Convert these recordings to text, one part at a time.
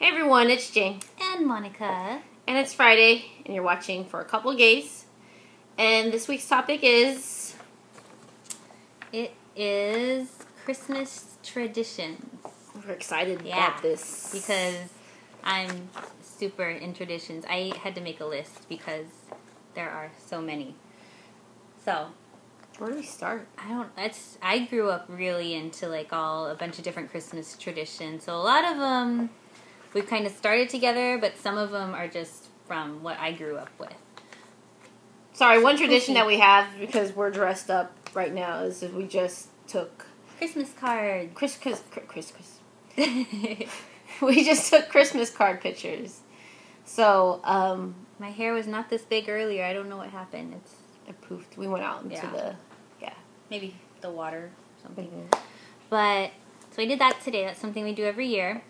Hey everyone, it's Jane. And MoNICKa. And it's Friday, and you're watching For a Couple Gays. And this week's topic is... It is Christmas traditions. We're excited about this. Because I'm super in traditions. I had to make a list because there are so many. So... where do we start? I grew up really into a bunch of different Christmas traditions. So a lot of them we've kind of started together, but some of them are just from what I grew up with. Sorry, one tradition that we have, because we're dressed up right now, is that we just took... Christmas cards. Christmas. We just took Christmas card pictures. So, my hair was not this big earlier. I don't know what happened. It poofed. We went out into maybe the water or something. Mm-hmm. But, so we did that today. That's something we do every year,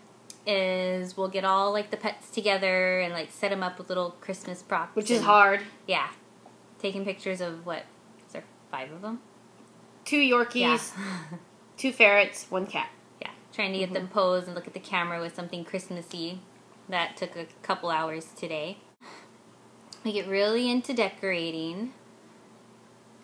is we'll get all, the pets together and, set them up with little Christmas props. Which is hard. Yeah. Taking pictures of, is there 5 of them? 2 Yorkies, 2 ferrets, 1 cat. Yeah. Trying to get them posed and look at the camera with something Christmassy. That took a couple hours today. We get really into decorating.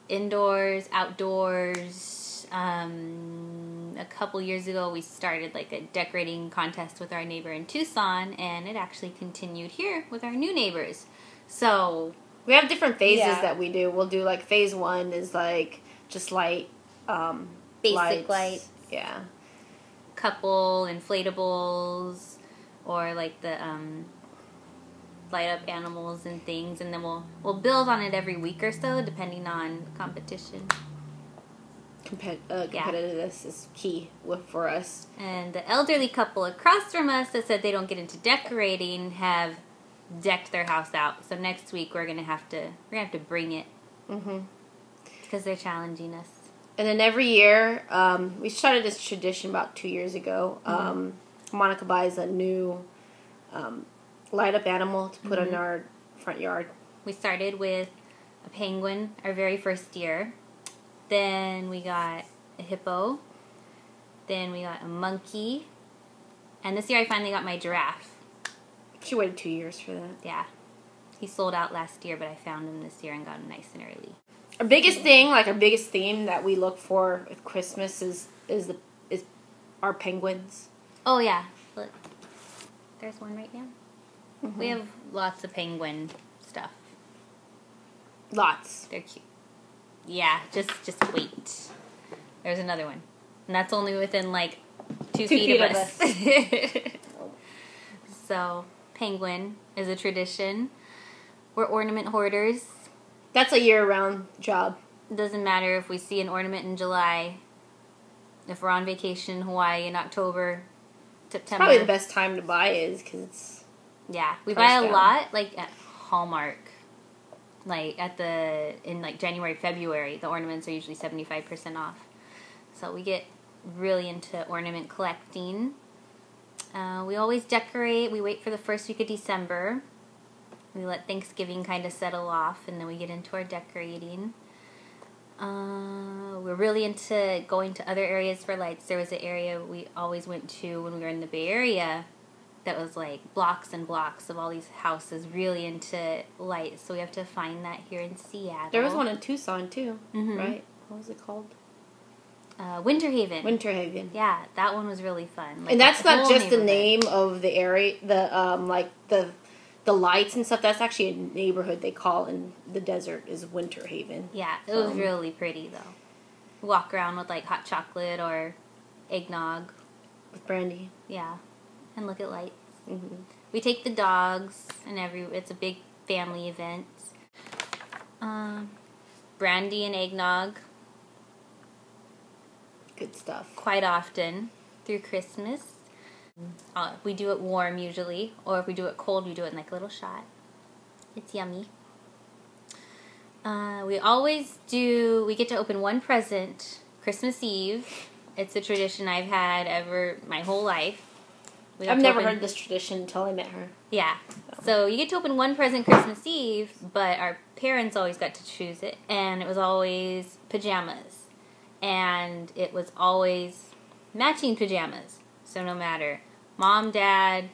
Indoors, outdoors. A couple years ago, we started a decorating contest with our neighbor in Tucson, and it actually continued here with our new neighbors. So we have different phases that we do. We'll do phase 1 is just light, basic lights. Yeah. Couple inflatables, or the light up animals and things, and then we'll build on it every week or so, depending on competition. Competitiveness is key for us. And the elderly couple across from us that said they don't get into decorating have decked their house out. So next week we're gonna have to bring it, because they're challenging us. And then every year, we started this tradition about 2 years ago. MoNICKa buys a new light up animal to put in our front yard. We started with a penguin our very first year. Then we got a hippo. Then we got a monkey. And this year I finally got my giraffe. She waited 2 years for that. Yeah. He sold out last year, but I found him this year and got him nice and early. Our biggest thing, our biggest theme that we look for with Christmas is our penguins. Oh yeah. Look. There's one right now. We have lots of penguin stuff. Lots. They're cute. Yeah, just wait. There's another one. And that's only within 2 feet of us. So, penguin is a tradition. We're ornament hoarders. That's a year-round job. It doesn't matter if we see an ornament in July, if we're on vacation in Hawaii in October, September. It's probably the best time to buy because it's... Yeah, we buy a lot, at Hallmark. In January, February, the ornaments are usually 75% off. So we get really into ornament collecting. We always decorate. We wait for the first week of December. We let Thanksgiving kind of settle off, and then we get into our decorating. We're really into going to other areas for lights. There was an area we always went to when we were in the Bay Area that was blocks and blocks of all these houses, really into lights. So we have to find that here in Seattle. There was one in Tucson too, right? What was it called? Winter Haven. Winter Haven. Yeah, that one was really fun. And that's not just the name of the area, the lights and stuff. That's actually a neighborhood they call in the desert is Winter Haven. Yeah, it was really pretty though. Walk around with hot chocolate or eggnog with brandy. Yeah. And look at lights. We take the dogs, and it's a big family event. Brandy and eggnog. Good stuff. Quite often through Christmas. We do it warm usually, or if we do it cold, we do it in a little shot. It's yummy. We get to open one present Christmas Eve. It's a tradition I've had my whole life. I've never heard this tradition until I met her. Yeah. So you get to open one present Christmas Eve, but our parents always got to choose it, and it was always pajamas. And it was always matching pajamas. So no matter Mom, Dad,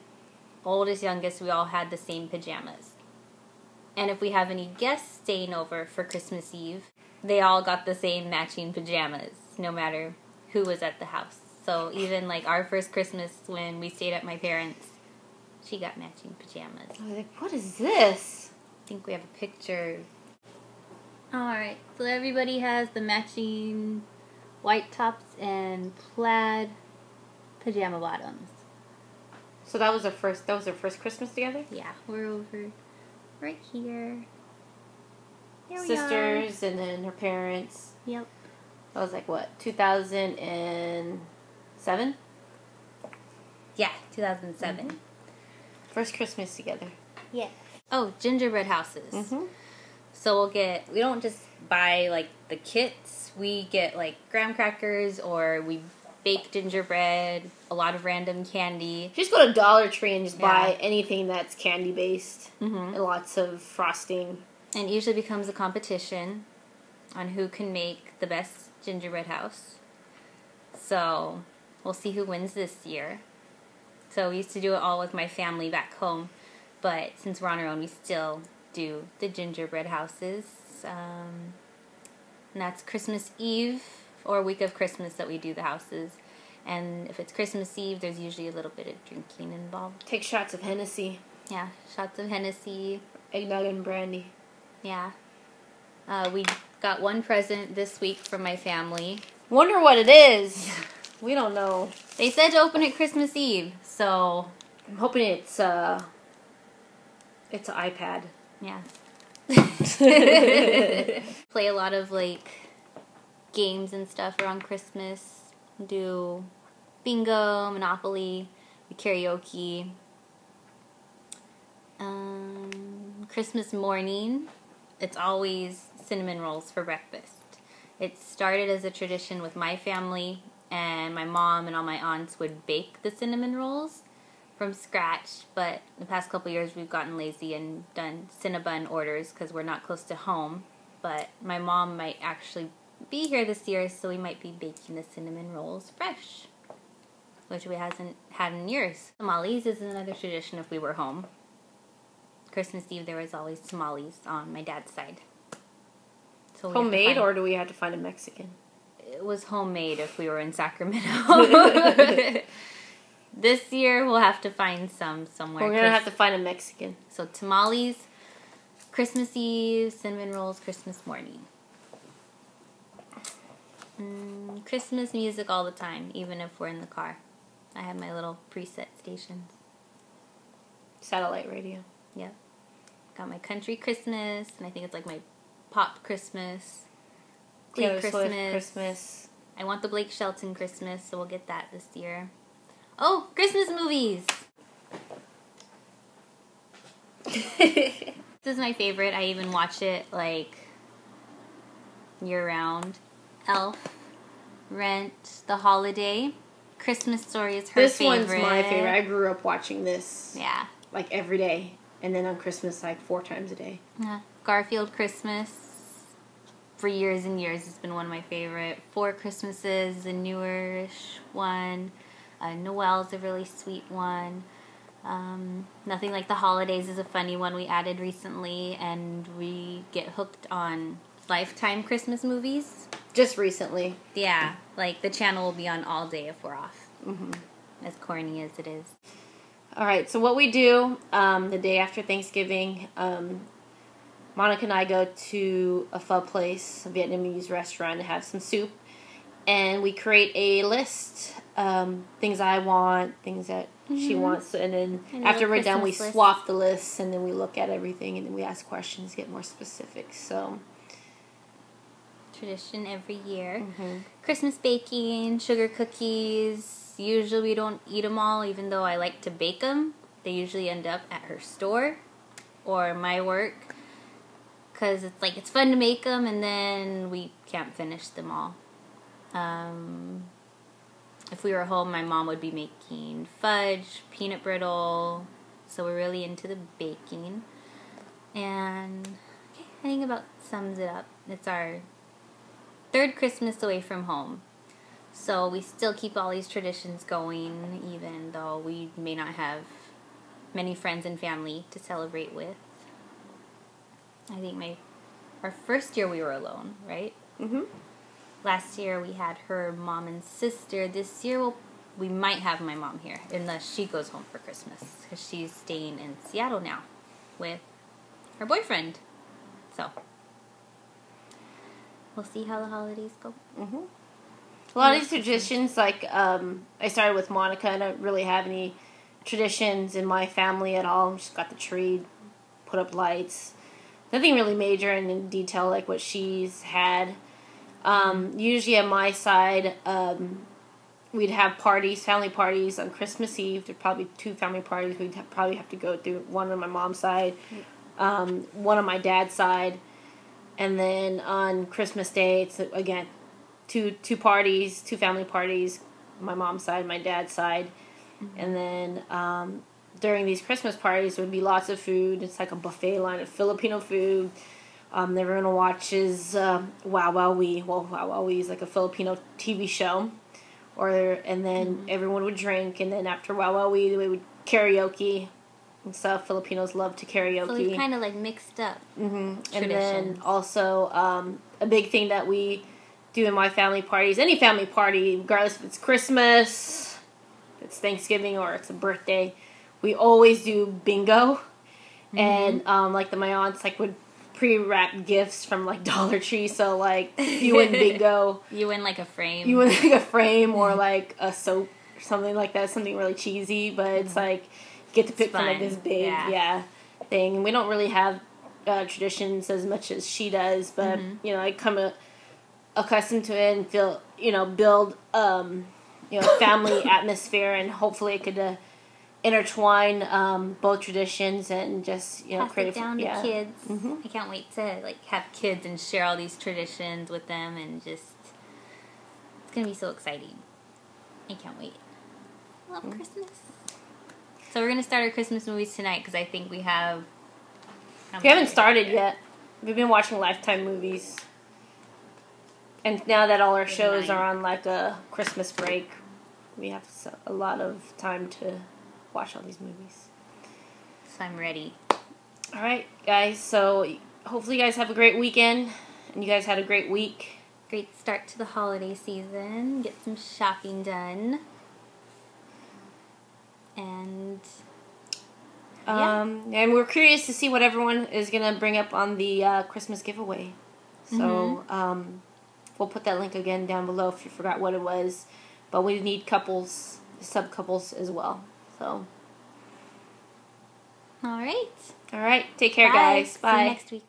oldest, youngest, we all had the same pajamas. And if we have any guests staying over for Christmas Eve, they all got the same matching pajamas, no matter who was at the house. So even like our first Christmas when we stayed at my parents', she got matching pajamas. I was like, what is this? I think we have a picture. Alright, so everybody has the matching white tops and plaid pajama bottoms. So that was their first Christmas together? Yeah, we're over right here. Here Sisters and then her parents. Yep. That was like what, 2007? Yeah, 2007. Mm-hmm. First Christmas together. Yeah. Oh, gingerbread houses. Mm-hmm. So we don't just buy like the kits, we get like graham crackers or we bake gingerbread, a lot of random candy. Just go to Dollar Tree and just buy anything that's candy based. Mm-hmm. And lots of frosting. And it usually becomes a competition on who can make the best gingerbread house. So we'll see who wins this year. So we used to do it all with my family back home. But since we're on our own, we still do the gingerbread houses. And that's Christmas Eve or week of Christmas that we do the houses. And if it's Christmas Eve, there's usually a little bit of drinking involved. Take shots of Hennessy. Yeah, shots of Hennessy. Eggnog and brandy. Yeah. We got one present this week from my family. Wonder what it is. We don't know. They said to open it Christmas Eve, so I'm hoping it's an iPad. Yeah. Play a lot of like games and stuff around Christmas. Do bingo, Monopoly, karaoke. Christmas morning, it's always cinnamon rolls for breakfast. It started as a tradition with my family, and my mom and all my aunts would bake the cinnamon rolls from scratch, but the past couple years we've gotten lazy and done Cinnabon orders because we're not close to home. But my mom might actually be here this year, so we might be baking the cinnamon rolls fresh, which we hasn't had in years. Tamales is another tradition if we were home. Christmas Eve there was always tamales on my dad's side. So homemade, or do we have to find a Mexican? It was homemade if we were in Sacramento. This year we'll have to find some somewhere. We're going to have to find a Mexican. So tamales, Christmas Eve, cinnamon rolls, Christmas morning. Christmas music all the time, even if we're in the car. I have my little preset stations. Satellite radio. Yep. Got my country Christmas, and I think it's like my pop Christmas. Taylor Swift Christmas. I want the Blake Shelton Christmas, so we'll get that this year. Oh, Christmas movies! This is my favorite. I even watch it, like, year-round. Elf, Rent, The Holiday. Christmas Story is her favorite. This one's my favorite. I grew up watching this. Yeah. Like, every day. And then on Christmas, like, 4 times a day. Yeah. Garfield Christmas. For years and years, it's been one of my favorite. 4 Christmases, a newer-ish one. Noel's a really sweet one. Nothing Like the Holidays is a funny one we added recently, and we get hooked on Lifetime Christmas movies. Just recently. Yeah, like the channel will be on all day if we're off. Mm-hmm. As corny as it is. All right, so what we do the day after Thanksgiving, MoNICKa and I go to a pho place, a Vietnamese restaurant, to have some soup. And we create a list, things I want, things that she wants. And then after we're done, we swap the lists, and then we look at everything, and then we ask questions, get more specific. So, tradition every year. Christmas baking, sugar cookies. Usually we don't eat them all, even though I like to bake them. They usually end up at her store or my work, because it's like it's fun to make them, and then we can't finish them all. If we were home, my mom would be making fudge, peanut brittle, so we're really into the baking. And I think about sums it up. It's our 3rd Christmas away from home, so we still keep all these traditions going, even though we may not have many friends and family to celebrate with. I think our first year we were alone, right? Mm-hmm. Last year we had her mom and sister. This year we might have my mom here, unless she goes home for Christmas, because she's staying in Seattle now with her boyfriend. So we'll see how the holidays go. Mm-hmm. A lot of these traditions, like I started with MoNICKa. I don't really have any traditions in my family at all. Just got the tree, put up lights. Nothing really major and in detail like what she's had. Usually on my side, we'd have parties, family parties on Christmas Eve. There'd probably 2 family parties we'd probably have to go through. One on my mom's side, one on my dad's side. And then on Christmas Day, it's, again, two parties, 2 family parties, my mom's side, my dad's side. Mm-hmm. And then during these Christmas parties, there would be lots of food. It's like a buffet line of Filipino food. Everyone watches Wow Wow Wee. Well, Wow Wow Wee is like a Filipino TV show. And then everyone would drink, and then after Wow Wow Wee, we would karaoke and stuff. Filipinos love to karaoke. So we've kind of like mixed up traditions. And then also a big thing that we do in my family parties, any family party, regardless if it's Christmas, it's Thanksgiving, or it's a birthday, we always do bingo. Mm-hmm. And like my aunts would pre-wrap gifts from like Dollar Tree, so like if you win bingo, you win like a frame. You win like a frame or like a soap or something like that, something really cheesy, but it's like you get to pick from like this big thing. And we don't really have traditions as much as she does, but you know, I come accustomed to it and feel, you know, build family atmosphere, and hopefully it could intertwine both traditions and just, you know, pass it down to kids. Mm-hmm. I can't wait to like have kids and share all these traditions with them, and just it's gonna be so exciting. I can't wait. I love Christmas. So we're gonna start our Christmas movies tonight, because I think we have. We haven't started yet. We've been watching Lifetime movies, and now that all our shows are on like a Christmas break, we have a lot of time to watch all these movies. So I'm ready. All right, guys. So hopefully you guys have a great weekend, and you guys had a great week. Great start to the holiday season. Get some shopping done. And and we're curious to see what everyone is going to bring up on the Christmas giveaway. So we'll put that link again down below if you forgot what it was. But we need couples, sub-couples as well. So. All right. Take care, guys. Bye. See you next week.